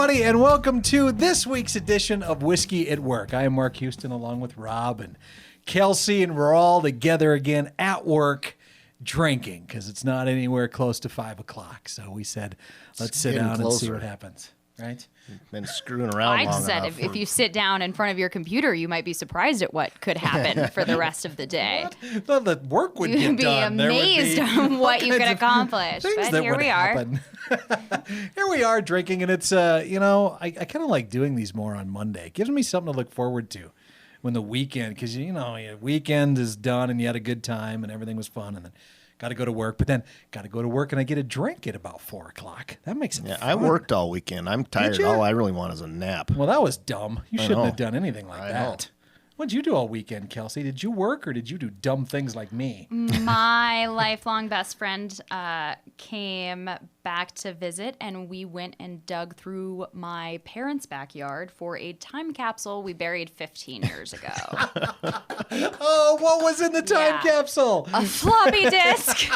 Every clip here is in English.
everybody, and welcome to this week's edition of Whiskey at Work. I am Mark Houston, along with Rob and Kelsey, and we're all together again at work drinking because it's not anywhere close to 5 o'clock. So we said, let's sit down and see what happens. Right? Been screwing around long I said if you sit down in front of your computer, you might be surprised at what could happen for the rest of the day. Well, the work would You'd get be done. amazed on what you could accomplish. But here we are. Here we are drinking, and it's, I kind of like doing these more on Monday. It gives me something to look forward to when the weekend, because, weekend is done and you had a good time and everything was fun, and then got to go to work, but then got to go to work and I get a drink at about 4 o'clock. That makes it fun. I worked all weekend. I'm tired. All I really want is a nap. Well, that was dumb. You shouldn't have done anything like that. What did you do all weekend, Kelsey? Did you work or did you do dumb things like me? My lifelong best friend came back to visit, and we went and dug through my parents' backyard for a time capsule we buried 15 years ago. Oh, what was in the time capsule? A floppy disk.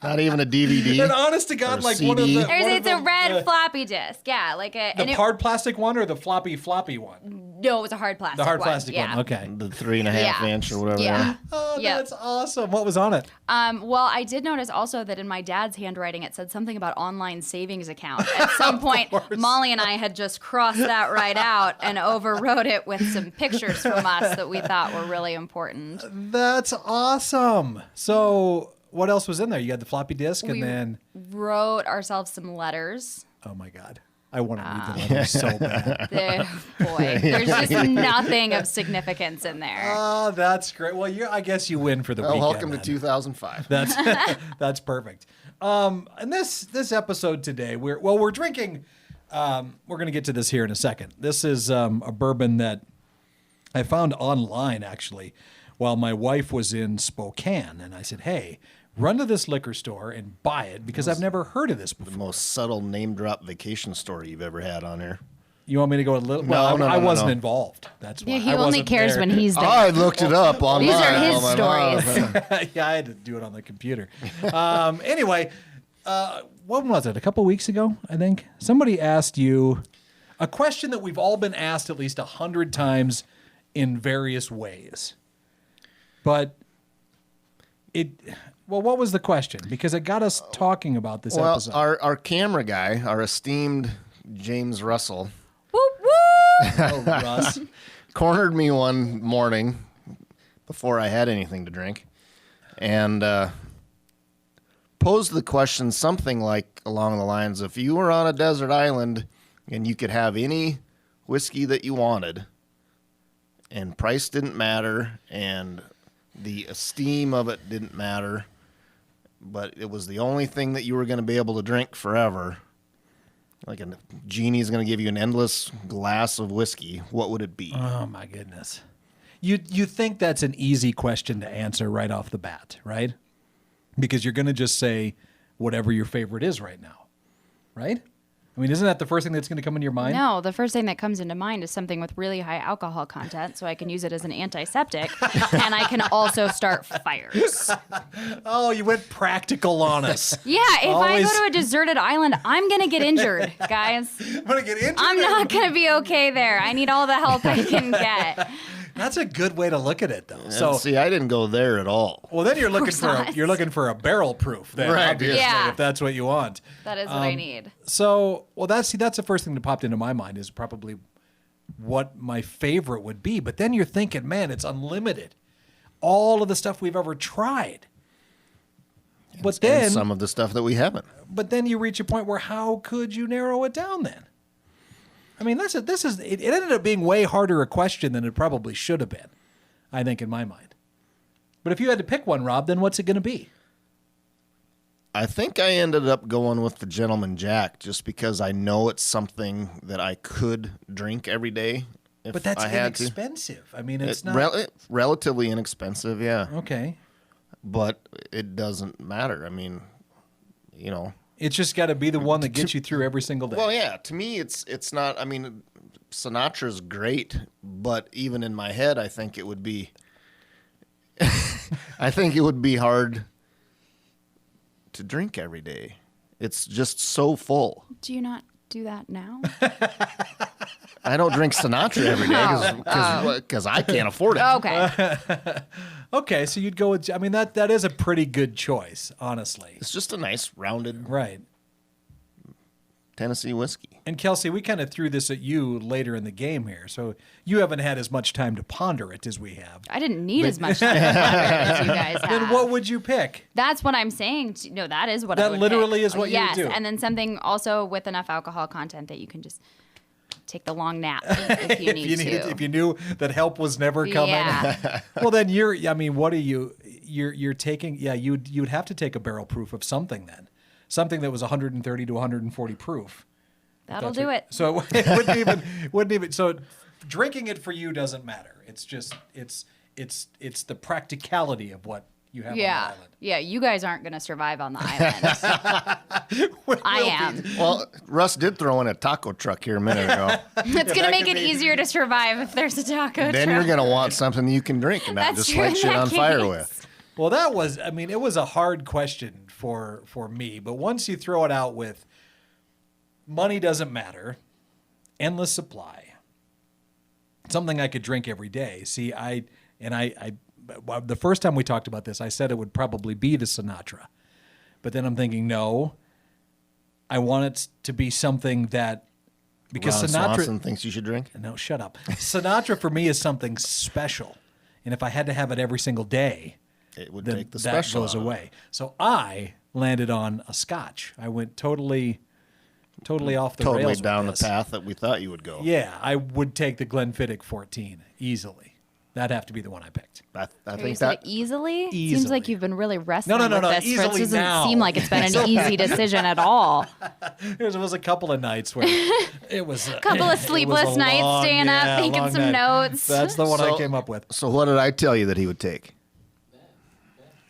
Not even a DVD. And honest to God, like CD. one of the... It's a red floppy disk. Yeah, like a... The hard plastic one or the floppy one? No, it was a hard plastic one. The hard plastic one, okay. The 3.5 inch or whatever. Yeah. Oh, that's awesome. What was on it? Well, I did notice also that in my dad's handwriting, it said something about online savings account. At some point, Molly and I had just crossed that right out and overwrote it with some pictures from us that we thought were really important. That's awesome. So what else was in there? You had the floppy disk and then... wrote ourselves some letters. Oh, my God. I want to read the letters so bad. There's just nothing of significance in there. Oh, that's great. Well, I guess you win for the weekend. Welcome to 2005. That's perfect. And this episode today, we're drinking. We're going to get to this here in a second. This is a bourbon that I found online actually while my wife was in Spokane, and I said, "Hey, run to this liquor store and buy it because I've never heard of this before." The most subtle name drop vacation story you've ever had on here. You want me to go a little? No, I wasn't involved. That's why. Yeah, he only cares there. when he's there. I looked it up online. These are his stories. Yeah, I had to do it on the computer. Anyway, when was it? A couple weeks ago, I think. Somebody asked you a question that we've all been asked at least 100 times in various ways. But what was the question? Because it got us talking about this episode. Our camera guy, our esteemed James Russell, Russ, cornered me one morning before I had anything to drink and posed the question something like along the lines, if you were on a desert island and you could have any whiskey that you wanted and price didn't matter and the esteem of it didn't matter, but it was the only thing that you were going to be able to drink forever, like a genie's going to give you an endless glass of whiskey, what would it be? Oh, my goodness. You think that's an easy question to answer right off the bat, right? Because you're going to just say whatever your favorite is right now, right? I mean, isn't that the first thing that's going to come into your mind? No, the first thing that comes into mind is something with really high alcohol content, so I can use it as an antiseptic, and I can also start fires. Oh, you went practical on us. Yeah, if I go to a deserted island, I'm going to get injured, guys. I'm going to get injured? I'm not going to be okay there. I need all the help I can get. That's a good way to look at it, though. And so see, I didn't go there at all. Well, then you're looking for a barrel proof, then, right? Obviously, yeah. If that's what you want. That is what I need. So, that's the first thing that popped into my mind is probably what my favorite would be. But then you're thinking, man, it's unlimited. All of the stuff we've ever tried. But then some of the stuff that we haven't. But then you reach a point where how could you narrow it down then? I mean, it ended up being way harder a question than it probably should have been, I think, in my mind. But if you had to pick one, Rob, then what's it going to be? I think I ended up going with the Gentleman Jack just because I know it's something that I could drink every day. But that's inexpensive. I mean, it's not... relatively inexpensive, yeah. Okay. But it doesn't matter. I mean, It's just got to be the one that gets you through every single day. Well, yeah. To me, it's not. I mean, Sinatra's great, but even in my head, I think it would be. I think it would be hard to drink every day. It's just so full. Do you not do that now? I don't drink Sinatra every day because I can't afford it. Okay. Okay, so you'd go with. I mean, that is a pretty good choice, honestly. It's just a nice rounded Right. Tennessee whiskey. And Kelsey, we kind of threw this at you later in the game here, so you haven't had as much time to ponder it as we have. I didn't need as much time to ponder it as you guys have. Then what would you pick? That's what I'm saying. No, that is what I That would literally pick. is what you would yes, do. and then something also with enough alcohol content that you can just take the long nap if you need to. If you knew that help was never coming. Yeah. Well, then what are you? You're taking. Yeah, you'd have to take a barrel proof of something then, something that was 130 to 140 proof. That'll do it. So it wouldn't even. So drinking it for you doesn't matter. It's just it's the practicality of what you have on the island. Yeah, you guys aren't going to survive on the island. I am. Well, Russ did throw in a taco truck here a minute ago. It's going to make it easier to survive if there's a taco Then truck. you're going to want something you can drink and not That's just true light in shit that on fire case. with. Well, that was. I mean, it was a hard question for me, but once you throw it out with money doesn't matter, endless supply, something I could drink every day. See, the first time we talked about this, I said it would probably be the Sinatra. But then I'm thinking, no, I want it to be something that, because Ron Sinatra Swanson thinks you should drink. No, shut up. Sinatra for me is something special. And if I had to have it every single day, It would then take the that special goes out of it. away. So I landed on a Scotch. I went totally off the Totally rails down the with this. path that we thought you would go. Yeah, I would take the Glenfiddich 14 easily. That'd have to be the one I picked. I You think said that easily? Seems Easily. like you've been really wrestling no, with this. easily Fritz doesn't now. seem like it's been an easy decision at all. There was a couple of nights where it was a Couple of sleepless nights staying up, thinking some notes. That's the one I So- came up with. So what did I tell you that he would take?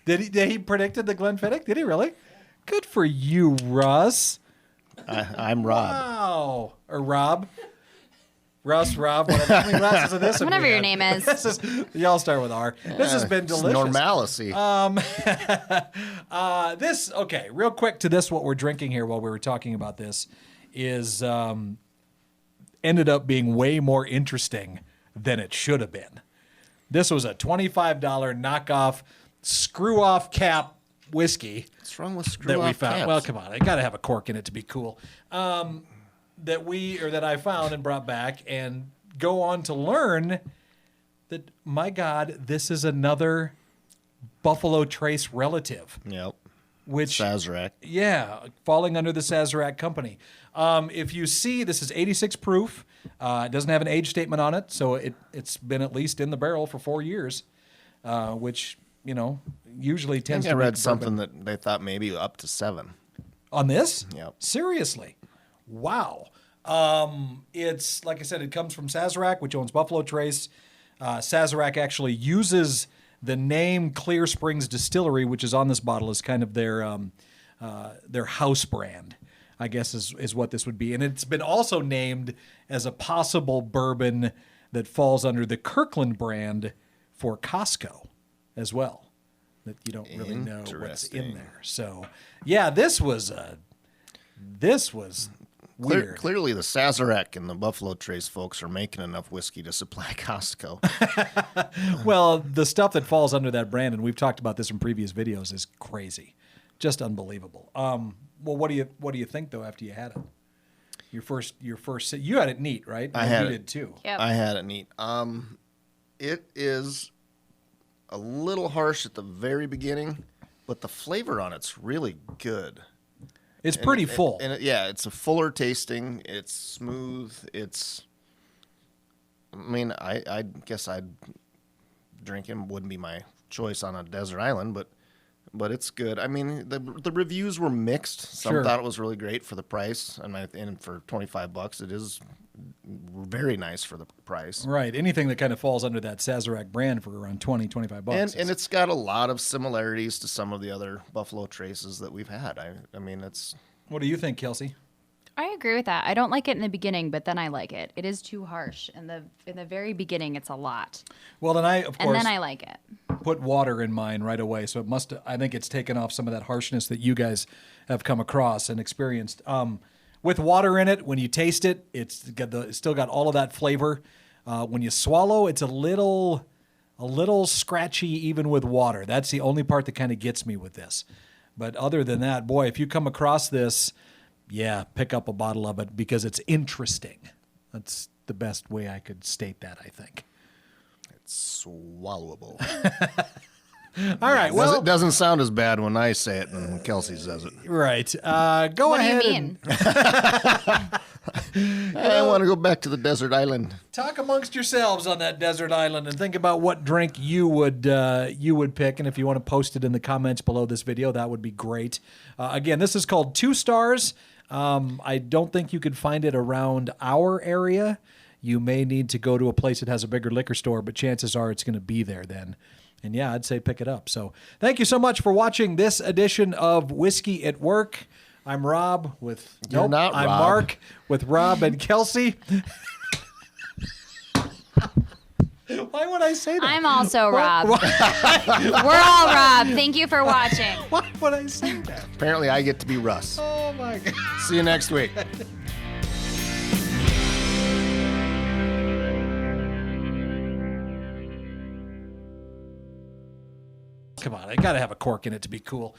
Did he predicted the Glenfiddich? Did he really? Good for you, Russ. I'm Rob. Wow. Or Rob. Russ, Rob, whatever. How many glasses of this have we Whatever your had? name is. Y'all start with R. This has been It's delicious. normalcy. Okay, real quick to this, what we're drinking here while we were talking about this is ended up being way more interesting than it should have been. This was a $25 knockoff screw-off cap whiskey What's wrong with screw that we off found. caps? Well, come on, I got to have a cork in it to be cool. That I found and brought back, and go on to learn that, my God, this is another Buffalo Trace relative, Yep. which Sazerac. yeah, falling under the Sazerac company. If you see, this is 86 proof. It doesn't have an age statement on it, so it's been at least in the barrel for 4 years, which usually I tends think I to read be something that they thought maybe up to 7. on this. Yep. Seriously, wow. It's like I said, it comes from Sazerac, which owns Buffalo Trace. Sazerac actually uses the name Clear Springs Distillery, which is on this bottle, as kind of their house brand, I guess is what this would be. And it's been also named as a possible bourbon that falls under the Kirkland brand for Costco as well, that you don't really know what's in Interesting. there. So, yeah, this was weird. Clearly, the Sazerac and the Buffalo Trace folks are making enough whiskey to supply Costco. Well, the stuff that falls under that brand, and we've talked about this in previous videos, is crazy, just unbelievable. Well, what do you think though after you had it? Your first, you had it neat, right? I And had you it. did too. Yep. I had it neat. It is a little harsh at the very beginning, but the flavor on it's really good. It's pretty full. It's a fuller tasting. It's smooth. I guess I'd drink him. Wouldn't be my choice on a desert island, but it's good. I mean, the reviews were mixed. Some Sure. thought it was really great for the price, and for $25, it is very nice for the price. Right. Anything that kind of falls under that Sazerac brand for around $20-25. And it's got a lot of similarities to some of the other Buffalo Traces that we've had. I mean, it's What do you think, Kelsey? I agree with that. I don't like it in the beginning, but then I like it. It is too harsh. In the very beginning, it's a lot. Well, then I, of And course, then I like it. put water in mine right away. So I think it's taken off some of that harshness that you guys have come across and experienced. with water in it. When you taste it, it's still got all of that flavor. When you swallow, it's a little scratchy even with water. That's the only part that kind of gets me with this. But other than that, boy, if you come across this, yeah, pick up a bottle of it because it's interesting. That's the best way I could state that, I think. It's swallowable. All right. Well, it doesn't sound as bad when I say it and when Kelsey says it. Right. Go What do ahead. you mean? I want to go back to the desert island. Talk amongst yourselves on that desert island and think about what drink you would pick. And if you want to post it in the comments below this video, that would be great. Again, this is called 2 Stars. I don't think you could find it around our area. You may need to go to a place that has a bigger liquor store, but chances are it's going to be there then. And yeah, I'd say pick it up. So thank you so much for watching this edition of Whiskey at Work. I'm Rob with... You're not I'm Rob. Mark with Rob and Kelsey. Why would I say that? I'm also Rob. We're all Rob. Thank you for watching. Why would I say that? Apparently, I get to be Russ. Oh, my God. See you next week. Come on, I got to have a cork in it to be cool.